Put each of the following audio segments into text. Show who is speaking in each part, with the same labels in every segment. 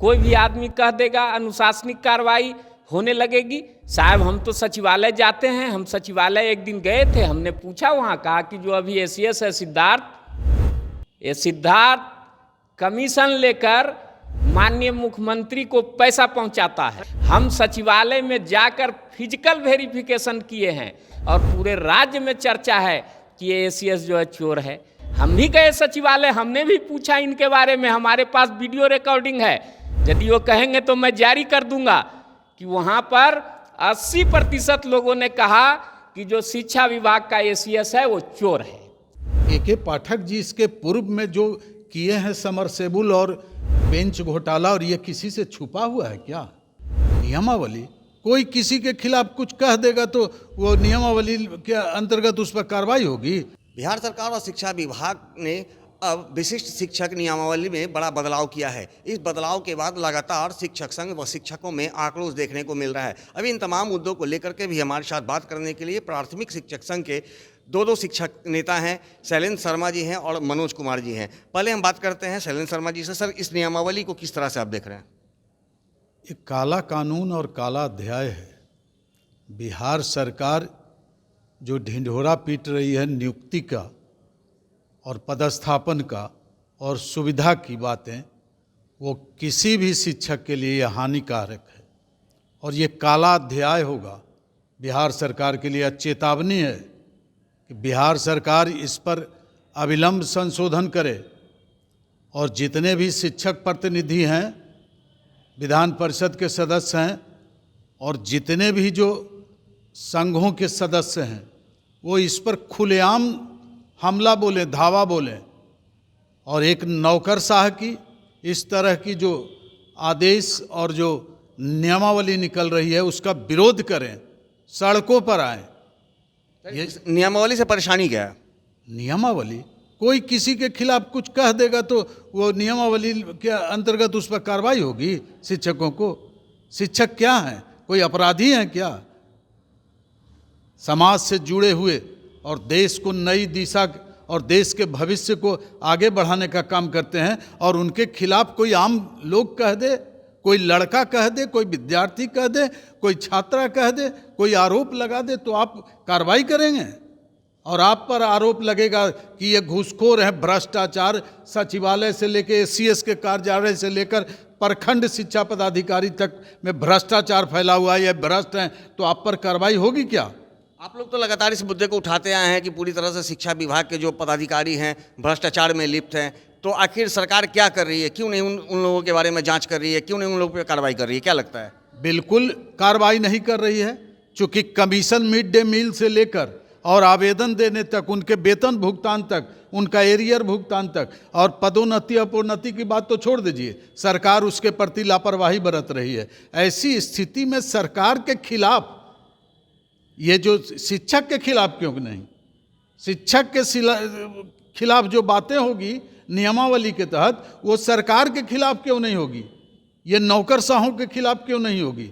Speaker 1: कोई भी आदमी कह देगा अनुशासनिक कार्रवाई होने लगेगी। साहब हम तो सचिवालय जाते हैं, हम सचिवालय एक दिन गए थे, हमने पूछा वहाँ, कहा कि जो अभी एसीएस है सिद्धार्थ कमीशन लेकर माननीय मुख्यमंत्री को पैसा पहुंचाता है। हम सचिवालय में जाकर फिजिकल वेरिफिकेशन किए हैं और पूरे राज्य में चर्चा है कि ये एसीएस जो है चोर है। हम भी गए सचिवालय, हमने भी पूछा इनके बारे में, हमारे पास वीडियो रिकॉर्डिंग है। यदि वो कहेंगे तो मैं जारी कर दूंगा कि वहाँ पर 80% लोगों ने कहा कि जो शिक्षा विभाग का एसीएस है वो चोर है।
Speaker 2: ए.के. पाठक जी इसके पूर्व में जो किए हैं समरसेबुल और बेंच घोटाला, और ये किसी से छुपा हुआ है क्या? नियमावली, कोई किसी के खिलाफ कुछ कह देगा तो वो नियमावली के अंतर्गत उस पर कार्रवाई होगी।
Speaker 3: बिहार सरकार और शिक्षा विभाग ने अब विशिष्ट शिक्षक नियमावली में बड़ा बदलाव किया है। इस बदलाव के बाद लगातार शिक्षक संघ व शिक्षकों में आक्रोश देखने को मिल रहा है। अभी इन तमाम मुद्दों को लेकर के भी हमारे साथ बात करने के लिए प्राथमिक शिक्षक संघ के दो शिक्षक नेता हैं, शैलेंद्र शर्मा जी हैं और मनोज कुमार जी हैं। पहले हम बात करते हैं शैलेंद्र शर्मा जी से। सर, इस नियमावली को किस तरह से आप देख रहे हैं?
Speaker 2: एक काला कानून और काला अध्याय है। बिहार सरकार जो ढिंढोरा पीट रही है नियुक्ति का और पदस्थापन का और सुविधा की बातें, वो किसी भी शिक्षक के लिए हानिकारक है और ये काला अध्याय होगा बिहार सरकार के लिए। चेतावनी है कि बिहार सरकार इस पर अविलंब संशोधन करे और जितने भी शिक्षक प्रतिनिधि हैं, विधान परिषद के सदस्य हैं और जितने भी जो संघों के सदस्य हैं, वो इस पर खुलेआम हमला बोलें, धावा बोलें और एक नौकरशाह की इस तरह की जो आदेश और जो नियमावली निकल रही है उसका विरोध करें, सड़कों पर आएं।
Speaker 3: ये नियमावली से परेशानी क्या है?
Speaker 2: नियमावली, कोई किसी के खिलाफ कुछ कह देगा तो वो नियमावली के अंतर्गत उस पर कार्रवाई होगी। शिक्षकों को, शिक्षक क्या हैं? कोई अपराधी हैं क्या? समाज से जुड़े हुए और देश को नई दिशा और देश के भविष्य को आगे बढ़ाने का काम करते हैं और उनके खिलाफ कोई आम लोग कह दे, कोई लड़का कह दे, कोई विद्यार्थी कह दे, कोई छात्रा कह दे, कोई आरोप लगा दे तो आप कार्रवाई करेंगे? और आप पर आरोप लगेगा कि ये घूसखोर है, भ्रष्टाचार, सचिवालय से लेकर एसीएस के कार्यालय से लेकर प्रखंड शिक्षा पदाधिकारी तक में भ्रष्टाचार फैला हुआ है, ये भ्रष्ट हैं, तो आप पर कार्रवाई होगी क्या?
Speaker 3: आप लोग तो लगातार इस मुद्दे को उठाते आए हैं कि पूरी तरह से शिक्षा विभाग के जो पदाधिकारी हैं भ्रष्टाचार में लिप्त हैं, तो आखिर सरकार क्या कर रही है? क्यों नहीं उन लोगों के बारे में जांच कर रही है? क्यों नहीं उन लोगों पर कार्रवाई कर रही है? क्या लगता है?
Speaker 2: बिल्कुल कार्रवाई नहीं कर रही है, चूँकि कमीशन मिड डे मील से लेकर और आवेदन देने तक, उनके वेतन भुगतान तक, उनका एरियर भुगतान तक और पदोन्नति अपौन्नति की बात तो छोड़ दीजिए, सरकार उसके प्रति लापरवाही बरत रही है। ऐसी स्थिति में सरकार के खिलाफ, ये जो शिक्षक के खिलाफ क्यों नहीं, शिक्षक के खिलाफ जो बातें होगी नियमावली के तहत, वो सरकार के खिलाफ क्यों नहीं होगी? ये नौकरशाहों के खिलाफ क्यों नहीं होगी?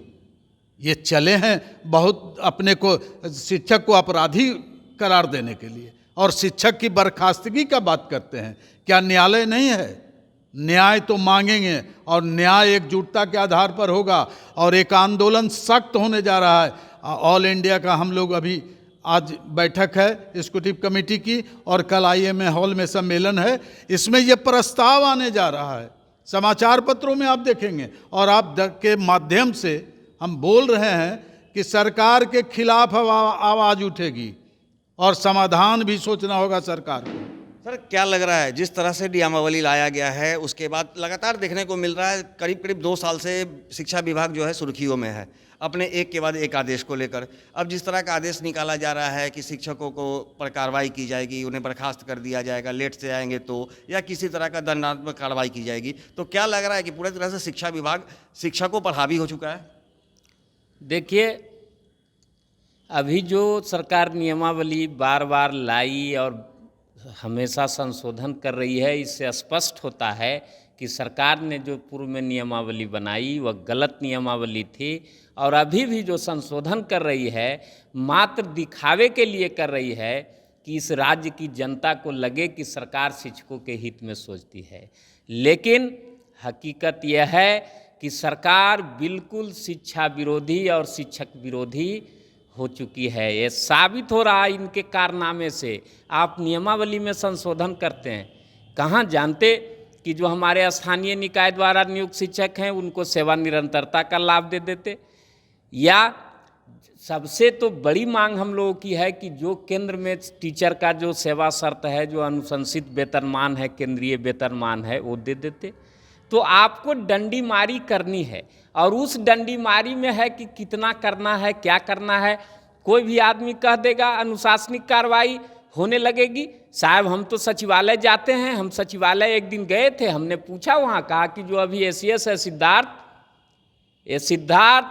Speaker 2: ये चले हैं बहुत अपने को, शिक्षक को अपराधी करार देने के लिए, और शिक्षक की बर्खास्तगी का बात करते हैं। क्या न्यायालय नहीं है? न्याय तो मांगेंगे और न्याय एकजुटता के आधार पर होगा और एक आंदोलन सख्त होने जा रहा है। ऑल इंडिया का हम लोग अभी आज बैठक है एग्जीक्यूटिव कमेटी की और कल IMA हॉल में सम्मेलन है, इसमें ये प्रस्ताव आने जा रहा है। समाचार पत्रों में आप देखेंगे और आप के माध्यम से हम बोल रहे हैं कि सरकार के खिलाफ आवाज़ उठेगी और समाधान भी सोचना होगा सरकार को।
Speaker 3: सर, क्या लग रहा है जिस तरह से नियमावली लाया गया है उसके बाद लगातार देखने को मिल रहा है करीब 2 साल से शिक्षा विभाग जो है सुर्खियों में है अपने एक के बाद एक आदेश को लेकर। अब जिस तरह का आदेश निकाला जा रहा है कि शिक्षकों को पर कार्रवाई की जाएगी, उन्हें बर्खास्त कर दिया जाएगा, लेट से आएंगे तो, या किसी तरह का दंडात्मक कार्रवाई की जाएगी, तो क्या लग रहा है कि पूरी तरह से शिक्षा विभाग शिक्षकों पर हावी हो चुका है?
Speaker 1: देखिए, अभी जो सरकार नियमावली बार बार लाई और हमेशा संशोधन कर रही है, इससे स्पष्ट होता है कि सरकार ने जो पूर्व में नियमावली बनाई वह गलत नियमावली थी और अभी भी जो संशोधन कर रही है मात्र दिखावे के लिए कर रही है कि इस राज्य की जनता को लगे कि सरकार शिक्षकों के हित में सोचती है। लेकिन हकीकत यह है कि सरकार बिल्कुल शिक्षा विरोधी और शिक्षक विरोधी हो चुकी है। ये साबित हो रहा है इनके कारनामे से। आप नियमावली में संशोधन करते हैं, कहाँ जानते कि जो हमारे स्थानीय निकाय द्वारा नियुक्त शिक्षक हैं उनको सेवा निरंतरता का लाभ दे देते। या सबसे तो बड़ी मांग हम लोगों की है कि जो केंद्र में टीचर का जो सेवा शर्त है, जो अनुशंसित वेतनमान है, केंद्रीय वेतनमान है, वो दे देते। तो आपको डंडी मारी करनी है, और उस डंडी मारी में है कि कितना करना है, क्या करना है। कोई भी आदमी कह देगा अनुशासनिक कार्रवाई होने लगेगी। साहब हम तो सचिवालय जाते हैं, हम सचिवालय एक दिन गए थे, हमने पूछा, वहाँ कहा कि जो अभी ACS है सिद्धार्थ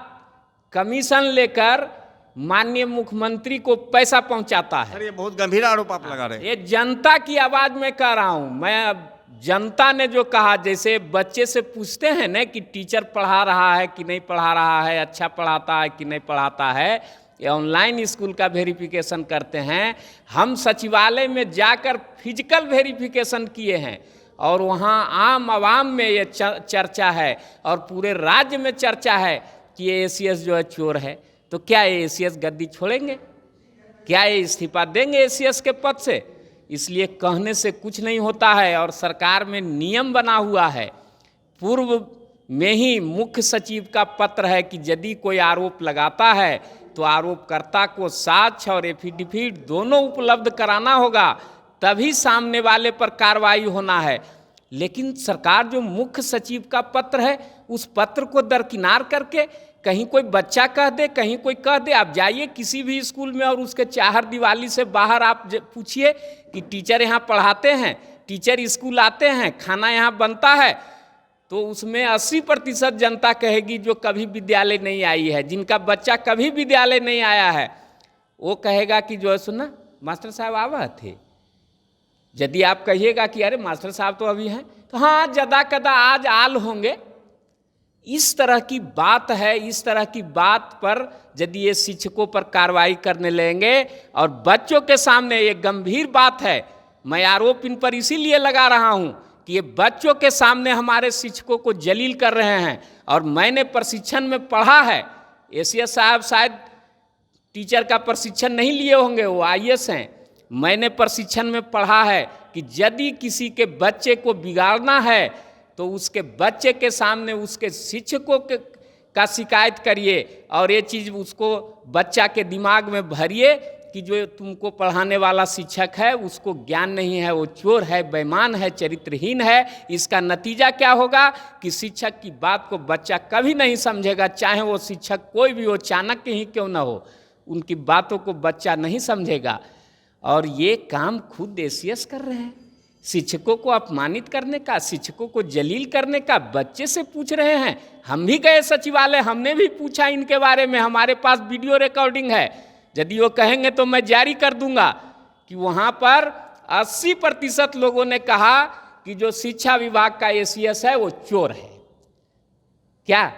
Speaker 1: कमीशन लेकर माननीय मुख्यमंत्री को पैसा पहुंचाता है।
Speaker 3: सर, ये बहुत गंभीर आरोप आप लगा रहे हैं।
Speaker 1: ये जनता की आवाज़ में कह रहा हूँ मैं। अब जनता ने जो कहा, जैसे बच्चे से पूछते हैं ना कि टीचर पढ़ा रहा है कि नहीं पढ़ा रहा है, अच्छा पढ़ाता है कि नहीं पढ़ाता है, ये ऑनलाइन स्कूल का वेरिफिकेशन करते हैं। हम सचिवालय में जाकर फिजिकल वेरिफिकेशन किए हैं, और वहाँ आम आवाम में ये चर्चा है और पूरे राज्य में चर्चा है कि ये ACS जो है चोर है। तो क्या ये ACS गद्दी छोड़ेंगे? क्या ये इस्तीफा देंगे ACS के पद से? इसलिए कहने से कुछ नहीं होता है, और सरकार में नियम बना हुआ है। पूर्व में ही मुख्य सचिव का पत्र है कि यदि कोई आरोप लगाता है तो आरोपकर्ता को साक्ष्य और एफिडेविट दोनों उपलब्ध कराना होगा, तभी सामने वाले पर कार्रवाई होना है। लेकिन सरकार जो मुख्य सचिव का पत्र है, उस पत्र को दरकिनार करके कहीं कोई बच्चा कह दे, कहीं कोई कह दे। आप जाइए किसी भी स्कूल में और उसके चार दीवाली से बाहर आप पूछिए कि टीचर यहाँ पढ़ाते हैं, टीचर स्कूल आते हैं, खाना यहाँ बनता है, तो उसमें 80% जनता कहेगी जो कभी विद्यालय नहीं आई है, जिनका बच्चा कभी विद्यालय नहीं आया है, वो कहेगा कि जो है सुना मास्टर साहब आवा थे। यदि आप कहिएगा कि अरे मास्टर साहब तो अभी हैं, तो हाँ जदा कदा आज आल होंगे। इस तरह की बात है। इस तरह की बात पर यदि ये शिक्षकों पर कार्रवाई करने लगेंगे, और बच्चों के सामने ये गंभीर बात है, मैं आरोप इन पर इसीलिए लगा रहा हूँ कि ये बच्चों के सामने हमारे शिक्षकों को जलील कर रहे हैं। और मैंने प्रशिक्षण में पढ़ा है, ACS साहब शायद टीचर का प्रशिक्षण नहीं लिए होंगे, वो IAS हैं। मैंने प्रशिक्षण में पढ़ा है कि यदि किसी के बच्चे को बिगाड़ना है तो उसके बच्चे के सामने उसके शिक्षकों का शिकायत करिए, और ये चीज़ उसको बच्चा के दिमाग में भरिए कि जो तुमको पढ़ाने वाला शिक्षक है उसको ज्ञान नहीं है, वो चोर है, बेईमान है, चरित्रहीन है। इसका नतीजा क्या होगा कि शिक्षक की बात को बच्चा कभी नहीं समझेगा, चाहे वो शिक्षक कोई भी हो, चाणक्य ही क्यों ना हो, उनकी बातों को बच्चा नहीं समझेगा। और ये काम खुद ACS कर रहे हैं, शिक्षकों को अपमानित करने का, शिक्षकों को जलील करने का बच्चे से पूछ रहे हैं। हम भी गए सचिवालय, हमने भी पूछा इनके बारे में, हमारे पास वीडियो रिकॉर्डिंग है। यदि वो कहेंगे तो मैं जारी कर दूंगा कि वहाँ पर 80% लोगों ने कहा कि जो शिक्षा विभाग का ACS है वो चोर है। क्या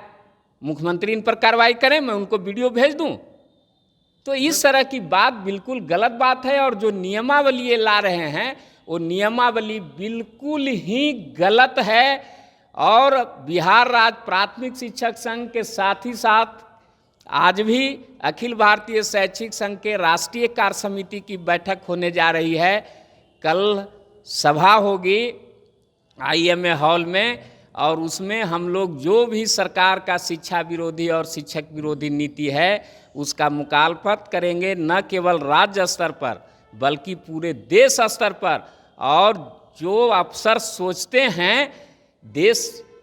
Speaker 1: मुख्यमंत्री इन पर कार्रवाई करें? मैं उनको वीडियो भेज दूं? तो इस तरह की बात बिल्कुल गलत बात है। और जो नियमावली ये ला रहे हैं वो नियमावली बिल्कुल ही गलत है। और बिहार राज्य प्राथमिक शिक्षक संघ के साथ ही साथ आज भी अखिल भारतीय शैक्षिक संघ के राष्ट्रीय कार्य समिति की बैठक होने जा रही है। कल सभा होगी IMA हॉल में, और उसमें हम लोग जो भी सरकार का शिक्षा विरोधी और शिक्षक विरोधी नीति है उसका मुखालफत करेंगे, न केवल राज्य स्तर पर बल्कि पूरे देश स्तर पर। और जो अफसर सोचते हैं देश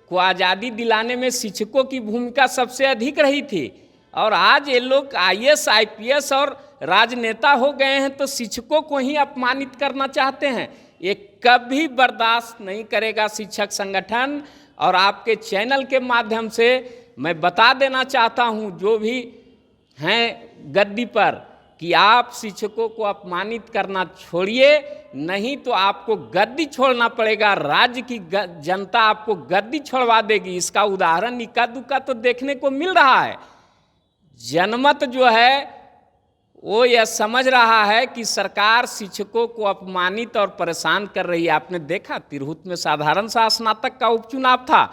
Speaker 1: को आज़ादी दिलाने में शिक्षकों की भूमिका सबसे अधिक रही थी, और आज ये लोग IAS IPS और राजनेता हो गए हैं तो शिक्षकों को ही अपमानित करना चाहते हैं। ये कभी बर्दाश्त नहीं करेगा शिक्षक संगठन। और आपके चैनल के माध्यम से मैं बता देना चाहता हूँ जो भी हैं गद्दी पर कि आप शिक्षकों को अपमानित करना छोड़िए, नहीं तो आपको गद्दी छोड़ना पड़ेगा। राज्य की जनता आपको गद्दी छोड़वा देगी। इसका उदाहरण इक्का दुक्का तो देखने को मिल रहा है। जनमत जो है वो यह समझ रहा है कि सरकार शिक्षकों को अपमानित और परेशान कर रही है। आपने देखा तिरहुत में साधारण सा स्नातक का उपचुनाव था,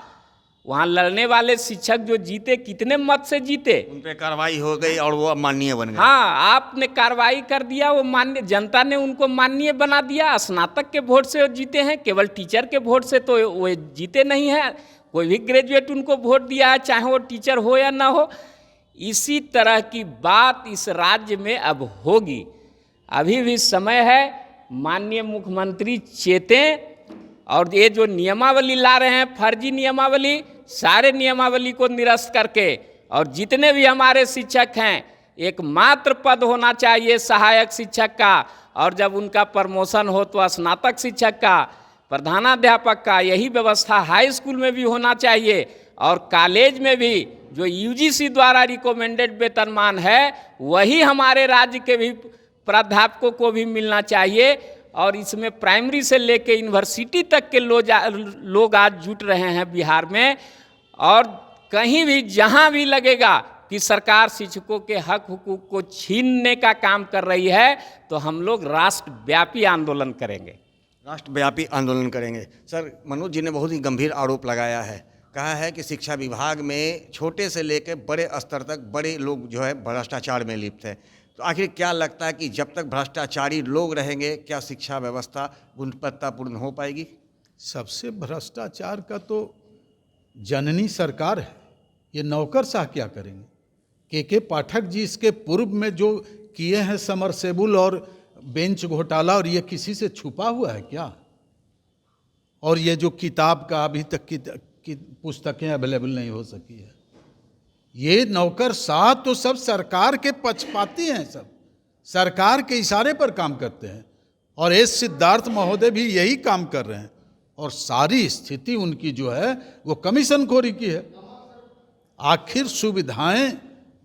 Speaker 1: वहाँ लड़ने वाले शिक्षक जो जीते, कितने मत से जीते,
Speaker 3: उन पे कार्रवाई हो गई और वो अब माननीय बन गए।
Speaker 1: हाँ, आपने कार्रवाई कर दिया, वो मान्य, जनता ने उनको माननीय बना दिया। स्नातक के वोट से वो जीते हैं, केवल टीचर के वोट से तो वो जीते नहीं हैं। कोई भी ग्रेजुएट उनको वोट दिया है, चाहे वो टीचर हो या ना हो। इसी तरह की बात इस राज्य में अब होगी। अभी भी समय है, माननीय मुख्यमंत्री चेतें और ये जो नियमावली ला रहे हैं, फर्जी नियमावली, सारे नियमावली को निरस्त करके, और जितने भी हमारे शिक्षक हैं, एक मात्र पद होना चाहिए सहायक शिक्षक का, और जब उनका प्रमोशन हो तो स्नातक शिक्षक का, प्रधानाध्यापक का। यही व्यवस्था हाई स्कूल में भी होना चाहिए, और कॉलेज में भी जो यूजीसी द्वारा रिकमेंडेड वेतनमान है वही हमारे राज्य के भी प्राध्यापकों को भी मिलना चाहिए। और इसमें प्राइमरी से लेकर यूनिवर्सिटी तक के लोग आज जुट रहे हैं बिहार में। और कहीं भी जहां भी लगेगा कि सरकार शिक्षकों के हक हुकूक को छीनने का काम कर रही है, तो हम लोग राष्ट्रव्यापी आंदोलन करेंगे।
Speaker 3: राष्ट्रव्यापी आंदोलन करेंगे। सर, मनोज जी ने बहुत ही गंभीर आरोप लगाया है, कहा है कि शिक्षा विभाग में छोटे से लेकर बड़े स्तर तक बड़े लोग जो है भ्रष्टाचार में लिप्त है। तो आखिर क्या लगता है कि जब तक भ्रष्टाचारी लोग रहेंगे, क्या शिक्षा व्यवस्था गुणवत्तापूर्ण हो पाएगी?
Speaker 2: सबसे भ्रष्टाचार का तो जननी सरकार है। ये नौकरशाह क्या करेंगे? के पाठक जी इसके पूर्व में जो किए हैं समरसेबुल और बेंच घोटाला, और ये किसी से छुपा हुआ है क्या? और ये जो किताब का अभी तक की पुस्तकें अवेलेबल नहीं हो सकी है, ये नौकरशाह तो सब सरकार के पक्षपाती हैं, सब सरकार के इशारे पर काम करते हैं। और एस सिद्धार्थ महोदय भी यही काम कर रहे हैं, और सारी स्थिति उनकी जो है वो कमीशनखोरी की है। आखिर सुविधाएं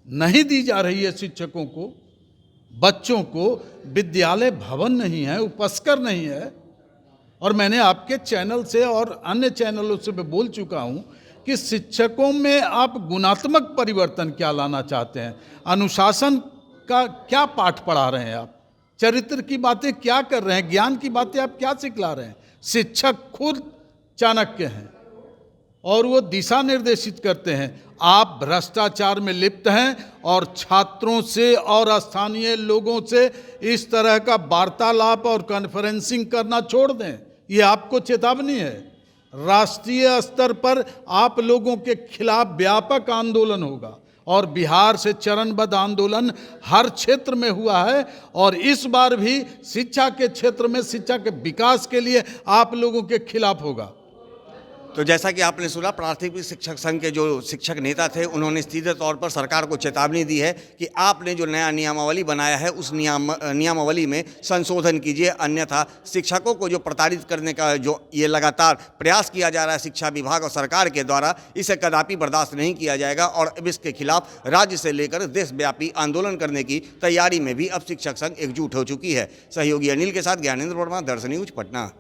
Speaker 2: नहीं दी जा रही है शिक्षकों को, बच्चों को विद्यालय भवन नहीं है, उपस्कर नहीं है। और मैंने आपके चैनल से और अन्य चैनलों से मैं बोल चुका हूं कि शिक्षकों में आप गुणात्मक परिवर्तन क्या लाना चाहते हैं, अनुशासन का क्या पाठ पढ़ा रहे हैं आप, चरित्र की बातें क्या कर रहे हैं, ज्ञान की बातें आप क्या सिखला रहे हैं। शिक्षक खुद चाणक्य हैं और वो दिशा निर्देशित करते हैं। आप भ्रष्टाचार में लिप्त हैं और छात्रों से और स्थानीय लोगों से इस तरह का वार्तालाप और कॉन्फ्रेंसिंग करना छोड़ दें। ये आपको चेतावनी है। राष्ट्रीय स्तर पर आप लोगों के खिलाफ व्यापक आंदोलन होगा, और बिहार से चरणबद्ध आंदोलन हर क्षेत्र में हुआ है, और इस बार भी शिक्षा के क्षेत्र में शिक्षा के विकास के लिए आप लोगों के खिलाफ होगा।
Speaker 3: तो जैसा कि आपने सुना, प्राथमिक शिक्षक संघ के जो शिक्षक नेता थे, उन्होंने सीधे तौर पर सरकार को चेतावनी दी है कि आपने जो नया नियमावली बनाया है उस नियमावली में संशोधन कीजिए, अन्यथा शिक्षकों को जो प्रताड़ित करने का जो ये लगातार प्रयास किया जा रहा है शिक्षा विभाग और सरकार के द्वारा, इसे कदापि बर्दाश्त नहीं किया जाएगा। और अब इसके खिलाफ राज्य से लेकर देशव्यापी आंदोलन करने की तैयारी में भी अब शिक्षक संघ एकजुट हो चुकी है। सहयोगी अनिल के साथ ज्ञानेंद्र वर्मा, दर्शन न्यूज, पटना।